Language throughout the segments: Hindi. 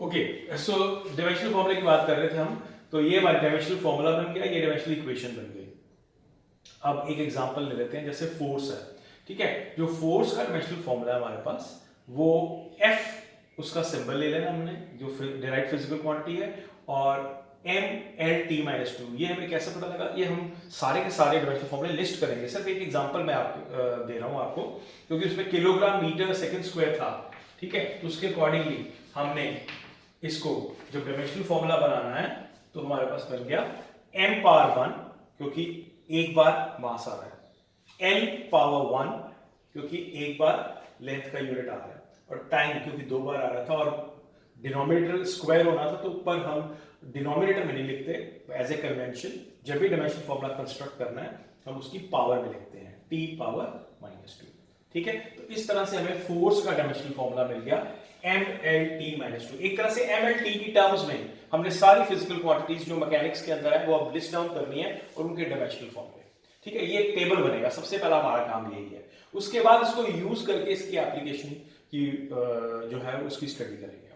ओके, सो डायमेंशनल फॉर्मूला की बात कर रहे थे हम। तो ये हमारा डायमेंशनल फॉर्मूला बन गया, ये डायमेंशनल इक्वेशन बन गई। अब एक एग्जांपल ले लेते हैं, जैसे फोर्स है, ठीक है। जो फोर्स का डायमेंशनल फॉर्मूला है हमारे पास, वो F उसका सिंबल ले लेना हमने, जो डायरेक्ट फिजिकल क्वांटिटी है, और M/L/T-2। ये हमें कैसे पता लगा? ये हम सारे के सारे डायमेंशनल फॉर्मूले लिस्ट करेंगे। सिर्फ एक एग्जांपल मैं आपको दे रहा हूँ आपको, क्योंकि उसमें किलोग्राम मीटर सेकंड स्क्वायर था, ठीक है। तो उसके अकॉर्डिंगली हमने इसको जब डायमेंशनल फॉर्मूला बनाना है तो हमारे पास बन गया m⁻1, क्योंकि एक बार मास आ रहा है, l⁻1 क्योंकि एक बार लेंथ का यूनिट आ रहा है, और टाइम क्योंकि दो बार आ रहा था, और डिनोमिनेटर स्क्वायर होना था, तो ऊपर हम डिनोमिनेटर में नहीं लिखते एज ए कन्वेंशन। जब भी डायमेंशनल फॉर्मूला कंस्ट्रक्ट करना है हम उसकी पावर में लिखते हैं, t⁻², ठीक है। तो इस तरह से हमें फोर्स का डायमेंशनल फॉर्मूला मिल गया mL/T-2। एक तरह से mL/T की टर्म्स में हमने सारी फिजिकल क्वांटिटीज जो मैकेनिक्स के अंदर है वो अब लिस्ट डाउन करनी है, और उनके डायमेंशनल फॉर्मूले, ठीक है। ये एक टेबल बनेगा, सबसे पहला हमारा काम यही है। उसके बाद इसको यूज करके इसकी एप्लीकेशन की जो है उसकी स्टडी करेंगे,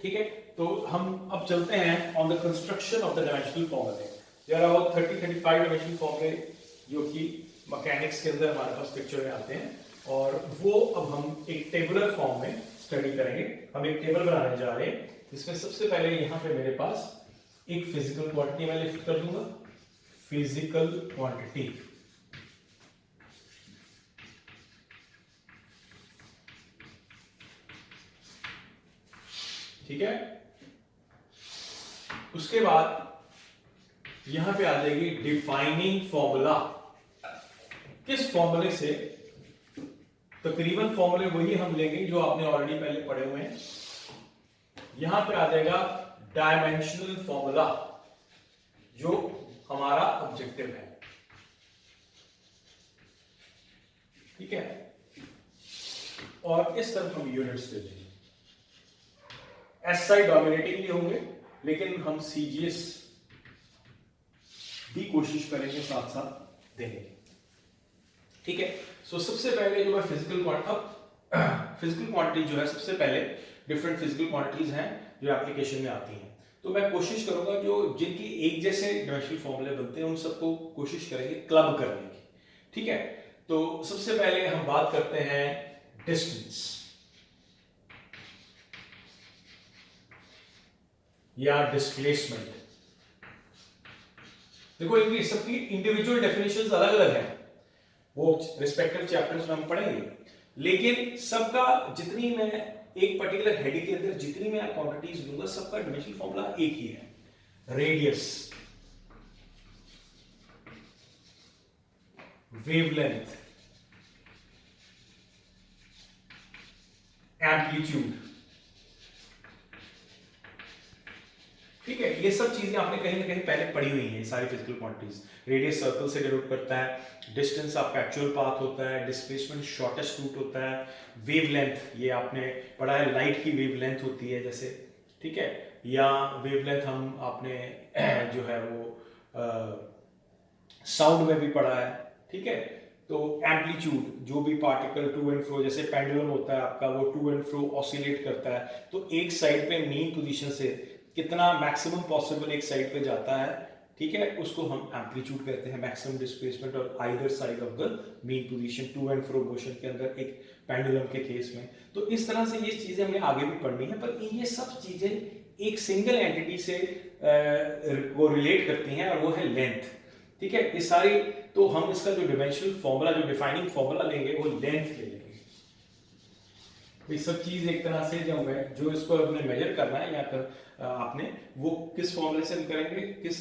ठीक है। तो हम अब चलते हैं on the construction of the dimensional फॉर्मूले। देयर आर अबाउट 30-35 डायमेंशनल फॉर्मूले जो कि मैकेनिक्स के अंदर हमारे पास पिक्चर में आते हैं, और वो अब हम एक टेबुलर फॉर्म में स्टडी करेंगे। हम एक टेबल बनाने जा रहे हैं, जिसमें सबसे पहले यहाँ पे मेरे पास एक फिजिकल क्वांटिटी मैं लिस्ट कर दूंगा, फिजिकल क्वांटिटी, ठीक है। उसके बाद यहां पे आ जाएगी डिफाइनिंग फॉर्मूला। किस फॉर्मूले से? तकरीबन फॉर्मूले वही हम लेंगे जो आपने ऑलरेडी पहले पढ़े हुए हैं। यहां पे आ जाएगा डायमेंशनल फॉर्मूला, जो हमारा ऑब्जेक्टिव है, ठीक है। और इस तरफ हम यूनिट्स ले लेंगे। SI डोमिनेटिंगली होंगे, लेकिन हम CGS भी कोशिश करेंगे साथ साथ देने की, ठीक है। सो सबसे पहले जो है फिजिकल क्वांटिटी जो है, सबसे पहले डिफरेंट फिजिकल क्वांटिटीज हैं जो एप्लीकेशन में आती हैं। तो मैं कोशिश करूंगा जो जिनकी एक जैसे डायमेंशनल फॉर्मूले बनते हैं उन सबको कोशिश करेंगे क्लब करने की, ठीक है। तो सबसे पहले हम बात करते हैं डिस्टेंस या डिस्प्लेसमेंट। देखो इनकी सबकी इंडिविजुअल डेफिनेशंस अलग अलग हैं, वो रिस्पेक्टिव चैप्टर्स में हम पढ़ेंगे, लेकिन सबका जितनी मैं एक पर्टिकुलर हेड के अंदर जितनी मैं क्वांटिटीज लूंगा, सबका डायमेंशनल फॉर्मूला एक ही है, रेडियस, वेवलेंथ, एम्पलीट्यूड, ठीक है। ये सब चीजें आपने कहीं ना कहीं पहले पढ़ी हुई हैं, सारी फिजिकल क्वांटिटीज। रेडियस सर्कल से डिनोट करता है, डिस्टेंस आपका एक्चुअल पाथ होता है, डिस्प्लेसमेंट शॉर्टेस्ट रूट होता है, वेवलेंथ ये आपने पढ़ा है, लाइट की वेवलेंथ होती है जैसे, ठीक है। या वेवलेंथ हम आपने जो है वो साउंड में भी पढ़ा है, ठीक है। तो एम्पलीट्यूड, जो भी पार्टिकल टू एंड फ्रो, जैसे पेंडुलम होता है आपका, वो टू एंड फ्रो ऑसिलेट करता है, तो एक साइड पे मीन पोजीशन से कितना मैक्सिमम पॉसिबल एक साइड पे जाता है, ठीक है, उसको हम एम्पलीट्यूड कहते हैं, मैक्सिमम डिस्प्लेसमेंट और either side of the mean position, to and fro motion के अंदर एक पेंडुलम के केस में। तो इस तरह से ये चीजें हमें आगे भी पढ़नी है, पर ये सब चीजें एक सिंगल एंटिटी से वो रिलेट करती हैं, और वो है लेंथ, ठीक है। ये सारी, तो हम इसका जो डायमेंशनल फॉर्मूला, जो डिफाइनिंग फॉर्मूला लेंगे, वो लेंथ ले लेंगे। ये सब चीज एक तरह से जो इसको अपने मेजर करना है, या आपने वो किस फॉर्मूले से करेंगे, किस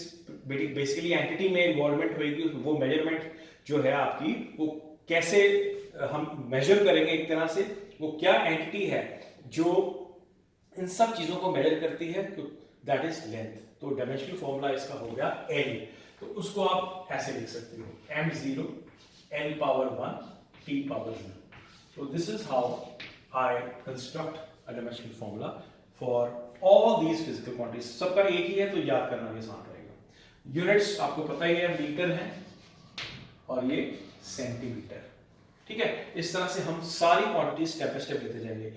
बेसिकली एंटिटी में इन्वॉल्वमेंट होगी, वो मेजरमेंट जो है आपकी, वो कैसे हम मेजर करेंगे, एक तरह से वो क्या एंटिटी है जो इन सब चीजों को मेजर करती है, दैट इज लेंथ। तो डायमेंशनल फॉर्मूला इसका हो गया L। तो उसको आप ऐसे लिख सकते हो, m0 L⁻1 T⁻0। So this is how I construct a dimensional formula for all these physical quantities। सबका एक ही है तो याद करना भी आसान रहेगा। यूनिट्स आपको पता ही है, मीटर है और ये सेंटीमीटर, ठीक है। इस तरह से हम सारी क्वांटिटी स्टेप बाय स्टेप लेते जाएंगे।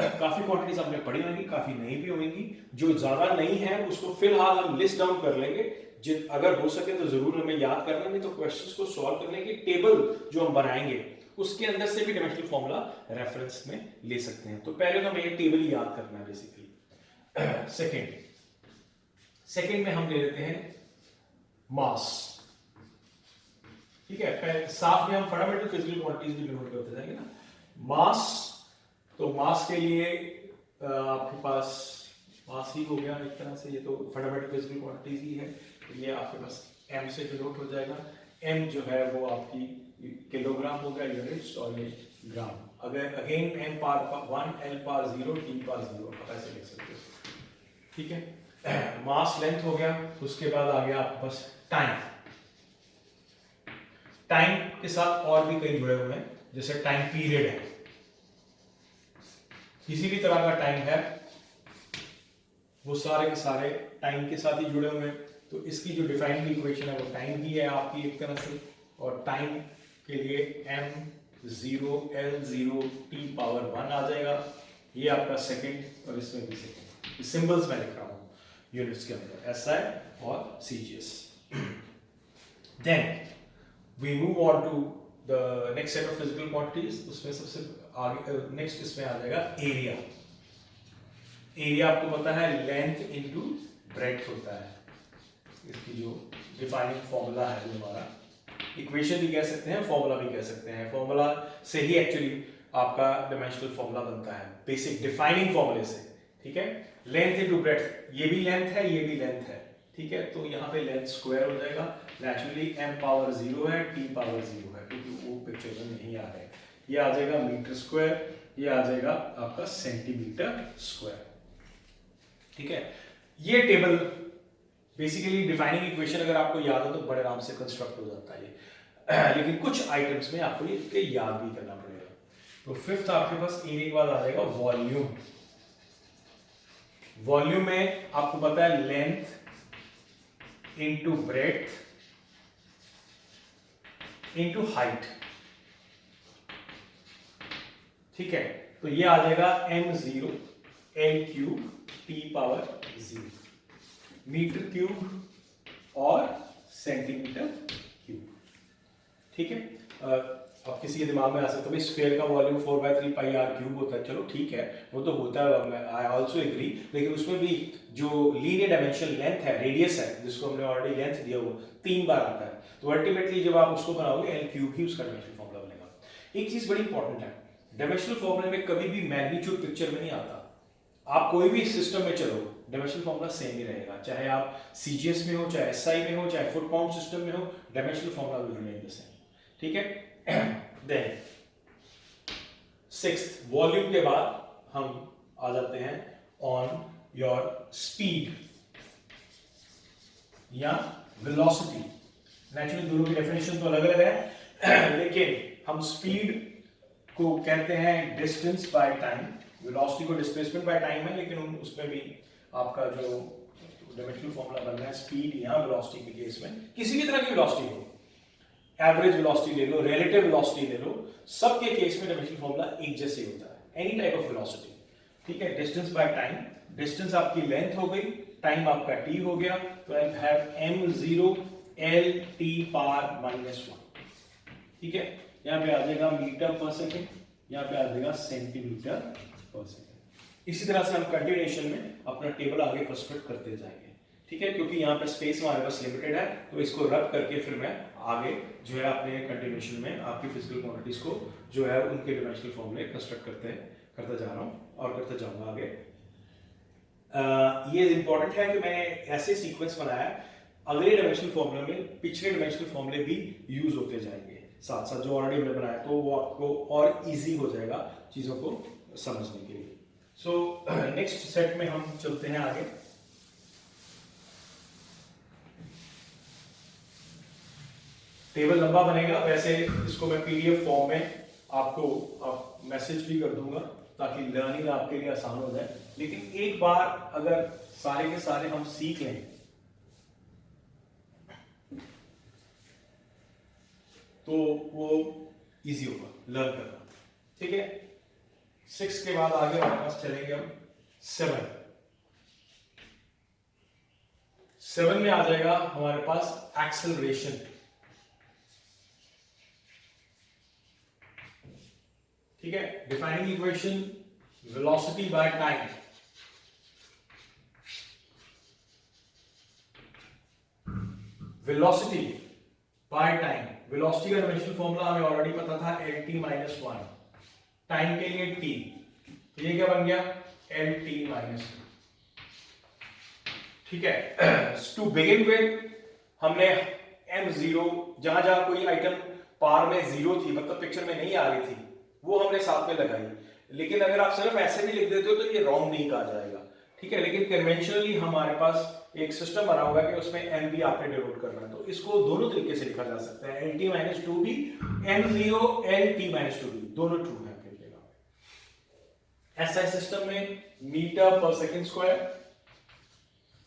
काफी क्वांटिटीज आपने पढ़ी होंगी, काफी नहीं भी होंगी। जो ज्यादा नहीं है उसको फिलहाल हम लिस्ट डाउन कर लेंगे, जिन अगर हो सके तो जरूर हमें याद करना, नहीं तो क्वेश्चंस को सॉल्व करने की टेबल जो हम बनाएंगे उसके अंदर से भी डायमेंशनल फॉर्मूला रेफरेंस में ले सकते हैं। तो पहले तो हमें ये टेबल याद करना है बेसिकली। सेकंड में हम ले लेते हैं मास। ठीक है, पहले साथ में हम फंडामेंटल फिजिकल क्वांटिटीज भी डिनोट करते जाएंगे ना। मास, तो मास के लिए आपके पास मास ही हो गया एक तरह से, ये तो फंडामेंटल फिजिकल क्वांटिटीज ही है, तो ये आपके पास m से डिनोट हो जाएगा। m जो है वो आपकी किलोग्राम हो गया यूनिट्स, और ये ग्राम। अगर again m power 1 l power 0 t power 0 आप ऐसे लिख सकते हो। ठीक है, मास लेंथ हो गया, उसके बाद आ गया आपके पास टाइम। टाइम के साथ और भी कई जुड़े हुए हैं, जैसे टाइम पीरियड है, किसी भी तरह का टाइम है वो सारे के सारे टाइम के साथ ही जुड़े हुए हैं। तो इसकी जो डिफाइंड इक्वेशन है वो टाइम की है आपकी एक तरह से, और टाइम के लिए m0 l0 t पावर 1 आ जाएगा, ये आपका सेकंड, और इसमें भी सेकंड, सिंबल्स मैं लिख रहा हूँ यूनिट्स के अंदर, SI और CGS। Then we move on to the next set of physical quantities. उसमें सबसे आगे नेक्स्ट इसमें आ जाएगा एरिया। एरिया आपको पता है लेंथ इनटू ब्रेड्थ होता है, इसकी जो डिफाइनिंग फॉर्मूला है, जो हमारा इक्वेशन भी कह सकते हैं, फॉर्मूला भी कह सकते हैं। फॉर्मूला से ही एक्चुअली आपका डायमेंशनल फॉर्मूला बनता है, बेसिक डिफाइनिंग फॉर्मूले से। ठीक है, लेंथ इनटू ब्रेड्थ, ये भी लेंथ है, ये भी लेंथ है। ठीक है, तो यहाँ पे लेंथ स्क्वायर हो जाएगा, नेचुरली m पावर 0 है, t पावर 0 है, क्योंकि वो पिक्चर में नहीं आ रहे। ये आ जाएगा मीटर स्क्वायर, ये आ जाएगा आपका सेंटीमीटर स्क्वायर। ठीक है, ये टेबल बेसिकली डिफाइनिंग इक्वेशन अगर आपको याद हो तो बड़े आराम से कंस्ट्रक्ट हो जाता है ये, लेकिन कुछ आइटम्स में आपको ये याद भी करना पड़ेगा। तो फिफ्थ आपके पास एरिया के बाद आ जाएगा वॉल्यूम। वॉल्यूम में आपको पता है length into breadth into height. ठीक है, तो ये आ जाएगा m0 l³ t power 0 metre cube और सेंटीमीटर क्यूब। ठीक है, अब किसी के दिमाग में आ सकता है स्फीयर का वॉल्यूम 4/3 पाई r क्यूब होता है। चलो ठीक है, वो तो होता है, आई आल्सो एग्री, लेकिन उसमें भी जो लीनियर डायमेंशन लेंथ है, रेडियस है, जिसको हमने ऑलरेडी लेंथ दिया, वो 3 बार आता है। तो अल्टीमेटली जब आप उसको बनाओगे l³ ही उसका डायमेंशनल फॉर्मूला बनेगा। एक चीज बड़ी इंपॉर्टेंट है, डायमेंशनल फॉर्मूले में कभी भी मैग्नीट्यूड पिक्चर में नहीं आता। आप कोई भी सिस्टम में चलो, डायमेंशनल फॉर्मूला सेम ही रहेगा, चाहे आप CGS में हो, चाहे SI में हो, चाहे फुट पाउंड सिस्टम में हो, dimensional formula will remain the same. ठीक है, देन सिक्स्थ, वॉल्यूम के बाद हम आ जाते हैं ऑन योर स्पीड या वेलोसिटी। नेचुरली दोनों की डेफिनेशन तो अलग अलग है, लेकिन हम स्पीड को कहते हैं डिस्टेंस बाय टाइम, वेलोसिटी को डिस्प्लेसमेंट बाय टाइम है, लेकिन उसमें भी आपका जो डायमेंशनल फॉर्मूला बनना है स्पीड या वेलोसिटी के केस में, किसी भी तरह की वेलोसिटी हो, एवरेज वेलोसिटी ले लो, रिलेटिव वेलोसिटी ले लो, सबके केस में डायमेंशनल फॉर्मूला एक जैसे होता है, एनी टाइप ऑफ वेलोसिटी। ठीक है, डिस्टेंस बाय टाइम, डिस्टेंस आपकी लेंथ हो गई, टाइम आपका t हो गया, तो I have m0 l t power -1। ठीक है, यहाँ पे आ जाएगा मीटर पर सेकेंड, यहाँ पे आ जाएगा सेंटीमीटर पर सेकेंड। इसी तरह से हम कंटिन्यूएशन में अपना टेबल आगे कंस्ट्रक्ट करते जाएंगे। ठीक है, क्योंकि यहाँ पे स्पेस हमारे पास लिमिटेड है, तो इसको रब करके फिर मैं आगे जो है अपने कंटिन्यूएशन में आपकी फिजिकल क्वांटिटीज को जो है उनके डायमेंशनल फॉर्मूले कंस्ट्रक्ट करता जा रहा हूँ और करता जाऊंगा आगे। ये इंपॉर्टेंट है कि मैंने ऐसे सीक्वेंस बनाया है, अगले डायमेंशनल फॉर्मूले में पिछले डायमेंशनल फॉर्मूले भी यूज होते जाएंगे साथ साथ, जो ऑलरेडी हमने बनाया, तो वो आपको और इजी हो जाएगा चीजों को समझने के लिए। सो नेक्स्ट सेट में हम चलते हैं आगे। टेबल लंबा बनेगा, वैसे इसको मैं PDF फॉर्म में आपको मैसेज भी कर दूंगा ताकि लर्निंग आपके लिए आसान हो जाए, लेकिन एक बार अगर सारे के सारे हम सीख लें तो वो इजी होगा लर्न करना। ठीक है, 6 के बाद आगे हमारे पास चलेंगे हम 7। 7 में आ जाएगा हमारे पास एक्सेलरेशन। ठीक है, defining equation velocity by time. Velocity by time, velocity का डायमेंशनल फॉर्मूला हमें ऑलरेडी पता था LT-1, टाइम के लिए t, तो ये क्या बन गया LT-2। ठीक है, टू बिगिन विद हमने m0 जहां जहां कोई आइटम पार में 0 थी, मतलब पिक्चर में नहीं आ रही थी, वो हमने साथ में लगाई। लेकिन अगर आप सिर्फ ऐसे भी लिख देते हो तो ये रॉन्ग नहीं कहा जाएगा। ठीक है, लेकिन कन्वेंशनली हमारे पास एक सिस्टम बना होगा कि उसमें m भी आपने डिनोट करना है, तो इसको दोनों तरीके से लिखा जा सकता है, LT-2 भी, m0 LT-2 भी, दोनों ट्रू है। SI सिस्टम में मीटर पर सेकंड स्क्वायर,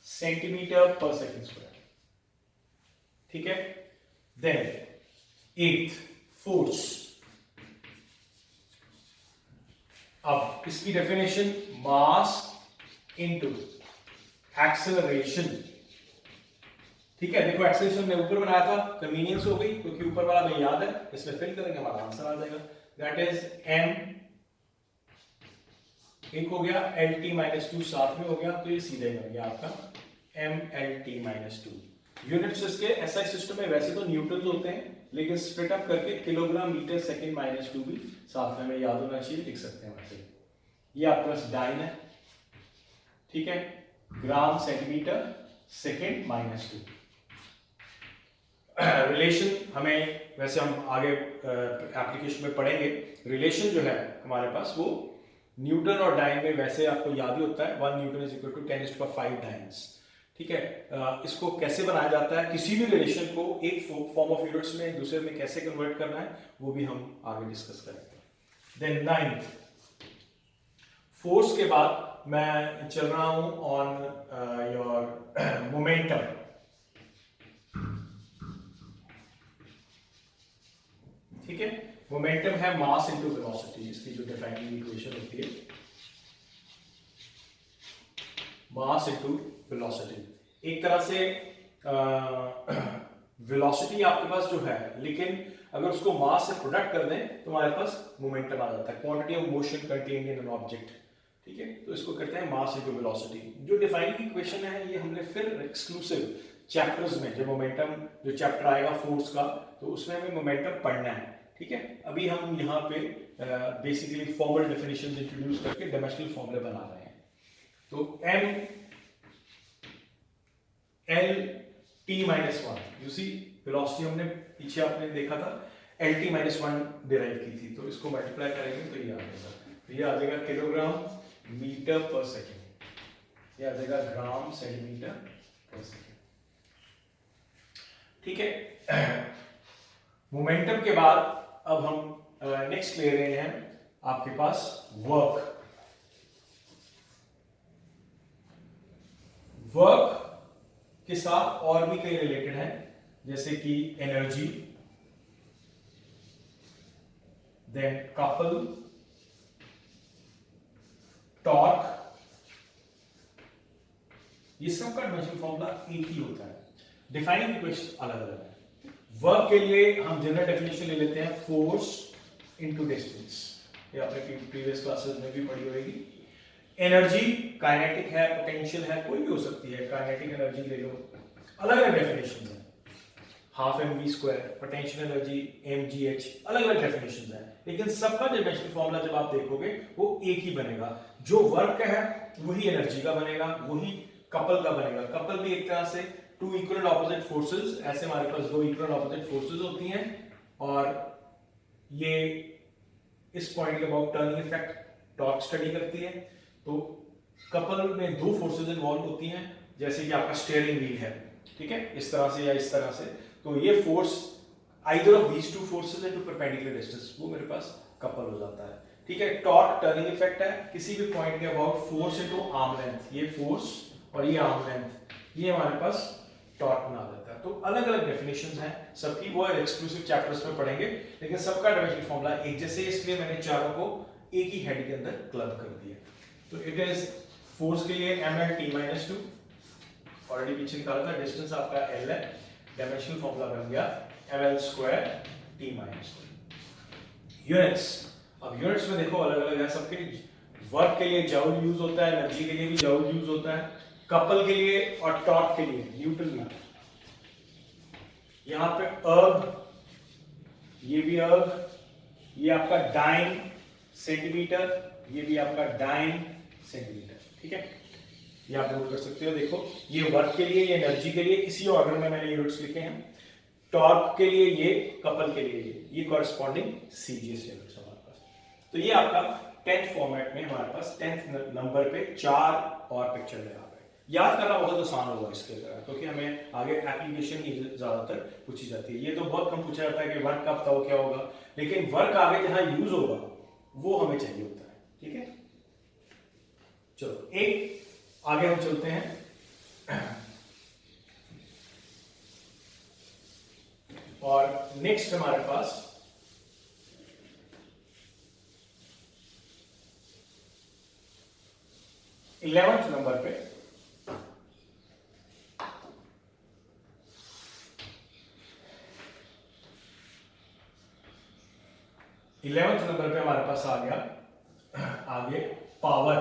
सेंटीमीटर पर सेकंड स्क्वायर। ठीक है, देन 8th फोर्स। अब इसकी डेफिनेशन मास इनटू एक्सेलरेशन। ठीक है, देखो एक्सेलरेशन ने ऊपर बनाया था, कन्वीनियंस हो गई क्योंकि ऊपर वाला हमें याद है, इसमें फिल करेंगे हमारा आंसर आ जाएगा। दैट इज m, एक हो गया LT-2 साथ में हो गया, तो ये सीधा ही बन गया आपका MLT-2। यूनिट्स इसके SI सिस्टम में वैसे तो न्यूटन होते हैं, लेकिन स्प्लिट अप करके किलोग्राम मीटर सेकंड -2 भी साथ में हमें याद होना चाहिए, लिख सकते हैं वैसे। ये आपके पास डाइन है। ठीक है, ग्राम सेंटीमीटर सेकंड -2। रिलेशन हमें वैसे हम आगे एप्लीकेशन में पढ़ेंगे। रिलेशन जो है हमारे पास वो न्यूटन और डाइन में वैसे आपको याद ही होता है, 1 newton is equal to 10⁵ dynes. ठीक है, इसको कैसे बनाया जाता है, किसी भी रिलेशन को एक फॉर्म ऑफ यूनिट्स में दूसरे में कैसे कन्वर्ट करना है, वो भी हम आगे डिस्कस करेंगे। देन 9th फोर्स के बाद मैं चल रहा हूं ऑन योर मोमेंटम। ठीक है, मोमेंटम है मास इनटू वेलोसिटी, इसकी जो डिफाइनिंग इक्वेशन होती है मास इनटू वेलोसिटी। एक तरह से वेलोसिटी आपके पास जो है, लेकिन अगर उसको मास से प्रोडक्ट कर दें तो हमारे पास मोमेंटम आ जाता है, quantity of motion contained in an object. ठीक है, तो इसको कहते हैं मास इनटू वेलोसिटी। जो डिफाइनिंग इक्वेशन है ये हमने फिर एक्सक्लूसिव चैप्टर्स में, जो मोमेंटम जो चैप्टर आएगा फोर्स का, तो उसमें हमें मोमेंटम पढ़ना है। ठीक है, अभी हम यहाँ पे बेसिकली फॉर्मल डेफिनेशंस इंट्रोड्यूस करके डायमेंशनल फॉर्मूले बना रहे हैं। तो MLT-1, यू सी वेलोसिटी हमने पीछे आपने देखा था LT-1 डिराइव की थी, तो इसको मल्टीप्लाई करेंगे तो ये आ जाएगा, तो ये आ जाएगा किलोग्राम मीटर पर सेकेंड, ये आ जाएगा ग्राम सेंटीमीटर पर सेकेंड। ठीक है, मोमेंटम के बाद अब हम नेक्स्ट ले रहे हैं आपके पास वर्क। वर्क के साथ और भी कई रिलेटेड हैं, जैसे कि एनर्जी, देन कपल, टॉर्क, ये सब का डायमेंशनल फॉर्मूला एक ही होता है, डिफाइनिंग इक्वेशन अलग अलग है। वर्क के लिए हम जनरल डेफिनेशन ले लेते हैं, फोर्स इनटू डिस्टेंस, ये आपने प्रीवियस क्लासेस में भी पढ़ी होगी। एनर्जी काइनेटिक है, पोटेंशियल है, कोई भी हो सकती है, काइनेटिक एनर्जी ले लो, अलग अलग डेफिनेशन है, half mv², potential energy mgh, अलग अलग डेफिनेशन है, लेकिन सबका डायमेंशनल फॉर्मूला जब आप देखोगे वो एक ही बनेगा। जो वर्क का है वही एनर्जी का बनेगा, वही कपल का बनेगा। कपल भी एक तरह से टू इक्वल ऑपोजिट फोर्सेस, ऐसे हमारे पास दो इक्वल ऑपोजिट फोर्सेस होती हैं, और ये इस पॉइंट के about turning effect torque study करती है। तो कपल में दो फोर्सेस इन्वॉल्व होती हैं, जैसे कि आपका स्टीयरिंग व्हील है, ठीक है, इस तरह से या इस तरह से, तो ये force either of these two forces into perpendicular distance, वो मेरे पास कपल हो जाता है। ठीक है, टॉर्क टर्निंग इफेक्ट है, किसी भी पॉइंट के about force into arm length, ये फोर्स और ये आर्म लेंथ, ये हमारे पास टॉर्क बना देता है। तो अलग अलग डेफिनेशंस हैं सबकी, वो एक्सक्लूसिव चैप्टर्स में पढ़ेंगे, लेकिन सबका डायमेंशनल फॉर्मूला एक जैसे, इसलिए मैंने चारों को एक ही हेड के अंदर क्लब कर दिया। तो इट इज फोर्स के लिए ml_t-2, ऑलरेडी पीछे निकाला था, डिस्टेंस आपका l है, डायमेंशनल फॉर्मूला बन गया ml²t-2। यूनिट्स, अब यूनिट्स में देखो अलग अलग है सबके। वर्क के लिए जूल यूज होता है, एनर्जी के लिए भी जूल यूज होता है, कपल के लिए और टॉर्क के लिए न्यूटन मीटर। यहां पे अर्ग, ये भी अर्ग, ये आपका डाइन सेंटीमीटर, ये भी आपका डाइन सेंटीमीटर, ठीक है। ये आप नोट कर सकते हो। देखो ये वर्क के लिए, ये एनर्जी के लिए, इसी ऑर्डर में मैंने यूनिट्स लिखे हैं। टॉर्क के लिए ये, कपल के लिए ये कॉरेस्पॉन्डिंग सीजीएस यूनिट्स हमारे पास। तो ये आपका 10th फॉर्मेट में हमारे पास 10th नंबर पे 4 और पिक्चर में आ गए। याद करना बहुत आसान होगा इसके तरह, क्योंकि हमें आगे एप्लीकेशन ही ज्यादातर पूछी जाती है। ये तो बहुत कम पूछा जाता है कि वर्क का बताओ क्या होगा, लेकिन वर्क आगे जहां यूज होगा वो हमें चाहिए होता है, ठीक है। चलो एक आगे हम चलते हैं और नेक्स्ट हमारे पास इलेवेंथ नंबर पे हमारे पास आ गया आगे पावर।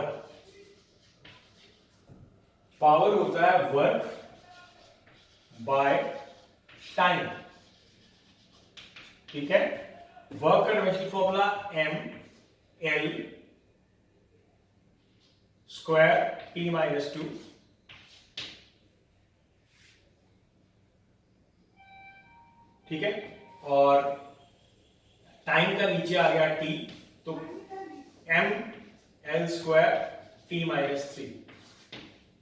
पावर होता है वर्क बाय टाइम, ठीक है। वर्क का डायमेंशनल फॉर्मूला ml²t-2, ठीक है। और टाइम का नीचे आ गया t, तो ml²t-3।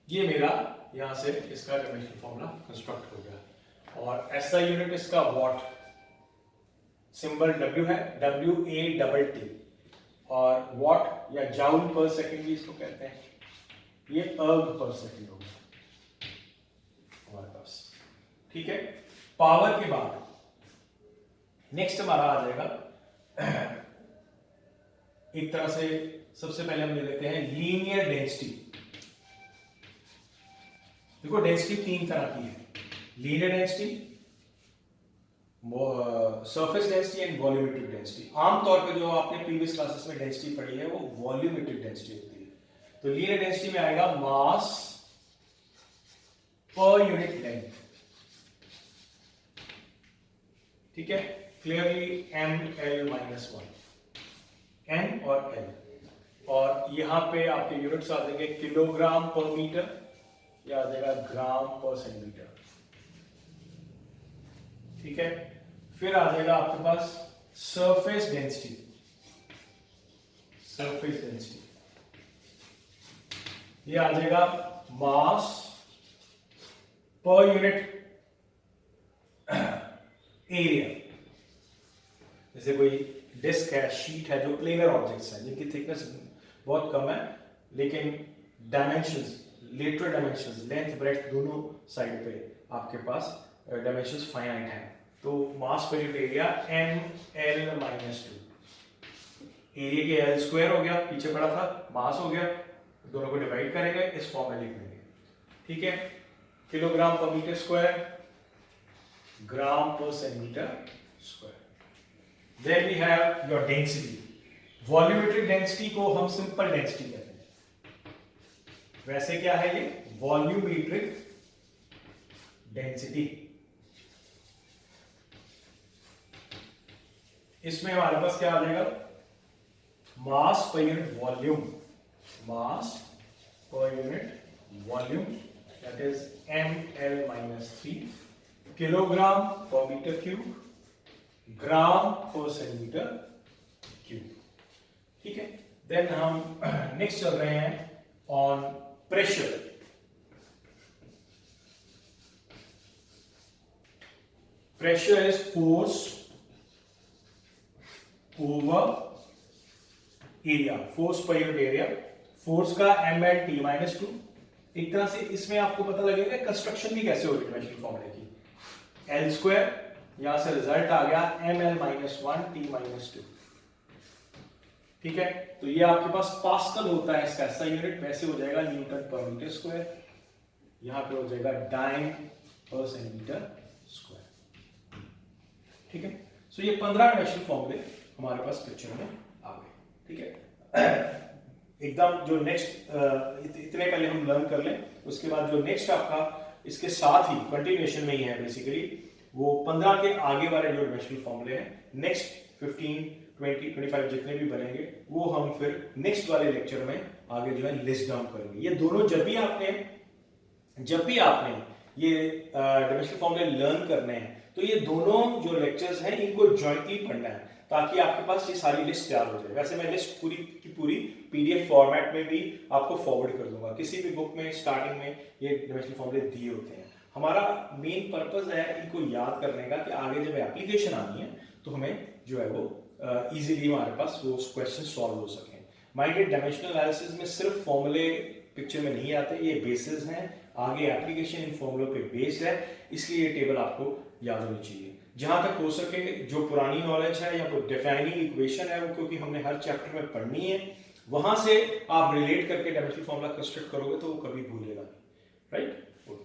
ये मेरा यहां से इसका डायमेंशनल फॉर्मूला कंस्ट्रक्ट हो गया। और ऐसा यूनिट इसका वॉट, सिंबल W है, WA_T, और वॉट या जाउल पर सेकंड भी इसको कहते हैं। ये अर्ग पर सेकंड होगा हमारे पास, ठीक है। पावर के बाद नेक्स्ट हमारा आ जाएगा एक तरह से, सबसे पहले हम ले लेते हैं लीनियर डेंसिटी। देखो डेंसिटी 3 तरह की है, linear density, surface density and volumetric density. आमतौर पे जो आपने प्रीवियस क्लासेस में डेंसिटी पढ़ी है वो वॉल्यूमेट्रिक डेंसिटी होती है। तो लीनियर डेंसिटी में आएगा मास पर यूनिट लेंथ, ठीक है। क्लियरली ml-1, n और l, और यहां पे आपके यूनिट्स आ जाएंगे किलोग्राम पर मीटर, या आ जाएगा ग्राम पर सेंटीमीटर, ठीक है। फिर आ जाएगा आपके पास सरफेस डेंसिटी, ये आ जाएगा मास पर यूनिट एरिया। जैसे कोई डिस्क है, शीट है, जो प्लेनर ऑब्जेक्ट्स हैं जिनकी थिकनेस बहुत कम है, लेकिन dimensions, lateral dimensions, length breadth दोनों साइड पे आपके पास डायमेंशंस फाइनाइट हैं, तो mass per unit area ml-2। Area के l स्क्वायर हो गया, पीछे पड़ा था, मास हो गया, दोनों को डिवाइड करेंगे, इस फॉर्म में लिख देंगे, ठीक है। किलोग्राम पर metre square, gram per centimetre square. Then we have your density. Volumetric density को हम सिंपल डेंसिटी कहते हैं। वैसे क्या है ये? Volumetric density. इसमें हमारे पास क्या आ जाएगा? मास per unit volume, mass per unit volume, that is ml-3, kilogram पर मीटर क्यूब, ग्राम पर सेंटीमीटर क्यूब, ठीक है। देन हम नेक्स्ट चल रहे हैं on pressure. Pressure is force over area, force पर यूनिट एरिया। फोर्स का ml-t-2। एक तरह से इसमें आपको पता लगेगा कंस्ट्रक्शन भी कैसे होगी डायमेंशनल फॉर्मूले की। l स्क्वायर, यहां से रिजल्ट आ गया ml-1 t-2, ठीक है, तो ये आपके पास पास्कल होता है इसका ऐसा यूनिट, वैसे हो जाएगा न्यूटन पर मीटर स्क्वायर, यहां पे हो जाएगा डाइन पर सेंटीमीटर स्क्वायर। ठीक है, सो ये 15 डायमेंशनल फॉर्मूले हमारे पास पिक्चर में आ गए। ठीक है, एकदम जो नेक्स्ट इतने पहले हम लर्न कर लें, उसके बाद जो नेक्स्ट आपका इसके साथ ही कंटिन्यूएशन में ही है बेसिकली, वो 15 के आगे वाले जो डायमेंशनल फॉर्मूले हैं, नेक्स्ट 15 20 25 जितने भी बनेंगे वो हम फिर नेक्स्ट वाले लेक्चर में आगे जो है लिस्ट डाउन करेंगे। ये दोनों जब भी आपने ये डायमेंशनल फॉर्मूले लर्न करने हैं, तो ये दोनों जो लेक्चर्स हैं इनको जॉइंटली पढ़ना है, ताकि आपके पास ये सारी लिस्ट तैयार हो जाए। वैसे मैं लिस्ट पूरी की पूरी पीडीएफ फॉर्मेट में भी आपको फॉरवर्ड कर दूंगा, किसी भी बुक में स्टार्टिंग में ये डायमेंशनल फॉर्मूले दिए होते हैं। हमारा मेन पर्पस है इनको याद करने का कि आगे जब एप्लीकेशन आनी है तो हमें जो है वो इजीली हमारे पास वो क्वेश्चन सॉल्व हो सके। माइंडेड डायमेंशनल एनालिसिस में सिर्फ फॉर्मूले पिक्चर में नहीं आते, ये बेसिस हैं, आगे एप्लीकेशन इन फॉर्मूलों पे बेस्ड है, इसलिए ये टेबल आपको याद होनी चाहिए। जहां तक हो सके जो पुरानी नॉलेज है या कोई डिफाइनिंग इक्वेशन है वो, क्योंकि हमने हर चैप्टर में पढ़नी है, वहां से आप रिलेट करके डायमेंशनल फॉर्मूला कंस्ट्रक्ट करोगे तो वो कभी भूलेगा नहीं। Right, okay.